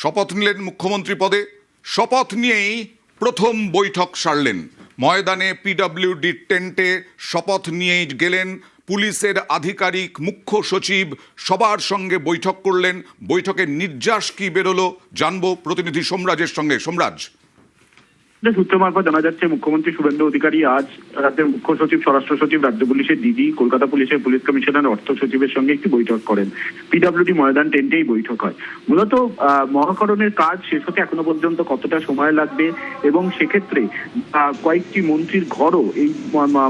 শপথ নিলেন মুখ্যমন্ত্রী পদে। শপথ নিয়েই প্রথম বৈঠক সারলেন। ময়দানে পিডব্লিউডির টেন্টে শপথ নিয়েই গেলেন পুলিশের আধিকারিক, মুখ্য সচিব, সবার সঙ্গে বৈঠক করলেন। বৈঠকের নির্যাস কি বেরোলো জানবো প্রতিনিধি সোমরাজের সঙ্গে। সোমরাজ, সূত্র মারফত জানা যাচ্ছে মুখ্যমন্ত্রী শুভেন্দু অধিকারী আজ রাজ্যের মুখ্য সচিব, স্বরাষ্ট্র সচিব, রাজ্য পুলিশের ডিজি, কলকাতা পুলিশের পুলিশ কমিশনার, অর্থ সচিবের সঙ্গে একটি বৈঠক করেন। পিডব্লিউডি ময়দান টেন্টেই বৈঠক হয়। মূলত মহাকরণের কাজ শেষ হতে এখনো পর্যন্ত কতটা সময় লাগবে এবং সেক্ষেত্রে কয়েকটি মন্ত্রীর ঘরও এই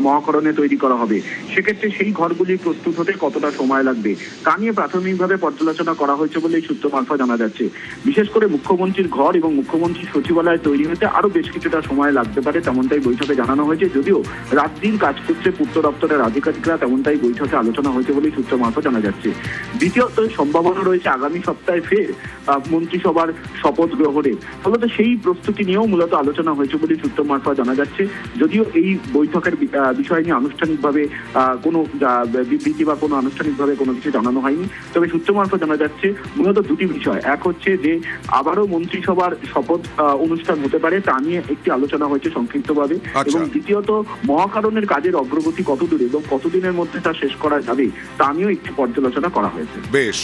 মহাকরণে তৈরি করা হবে, সেক্ষেত্রে সেই ঘরগুলি প্রস্তুত হতে কতটা সময় লাগবে তা নিয়ে প্রাথমিকভাবে পর্যালোচনা করা হয়েছে বলে এই সূত্র মারফত জানা যাচ্ছে। বিশেষ করে মুখ্যমন্ত্রীর ঘর এবং মুখ্যমন্ত্রীর সচিবালয় তৈরি হতে আরো বেশ কিছুটা সময় লাগতে পারে, তেমনটাই বৈঠকে জানানো হয়েছে। যদিও রাতদিন কাজ করছে পূর্ত দপ্তরের আধিকারিকরা, তেমনটাই বৈঠকে আলোচনা হয়েছে বলে সূত্র মারফত জানা যাচ্ছে। দ্বিতীয়ত সম্ভাবনা রয়েছে আগামী সপ্তাহে ফের মন্ত্রিসভার শপথ গ্রহণের, ফলত সেই প্রস্তুতি নিয়েও মূলত আলোচনা হয়েছে বলে সূত্র মারফত জানা যাচ্ছে। যদিও এই বৈঠকের বিষয় নিয়ে আনুষ্ঠানিকভাবে কোনো বিবৃতি বা কোনো আনুষ্ঠানিকভাবে কোনো কিছু জানানো হয়নি, তবে সূত্র মারফত জানা যাচ্ছে মূলত দুটি বিষয়। এক হচ্ছে যে আবারও মন্ত্রিসভার শপথ অনুষ্ঠান হতে পারে, তা নিয়ে একটি আলোচনা হয়েছে সংক্ষিপ্তভাবে, এবং দ্বিতীয়ত মহাকারণের কাজের অগ্রগতি কতদূর এবং কতদিনের মধ্যে তা শেষ করা যাবে তা নিয়েও একটি পর্যালোচনা করা হয়েছে। বেশ।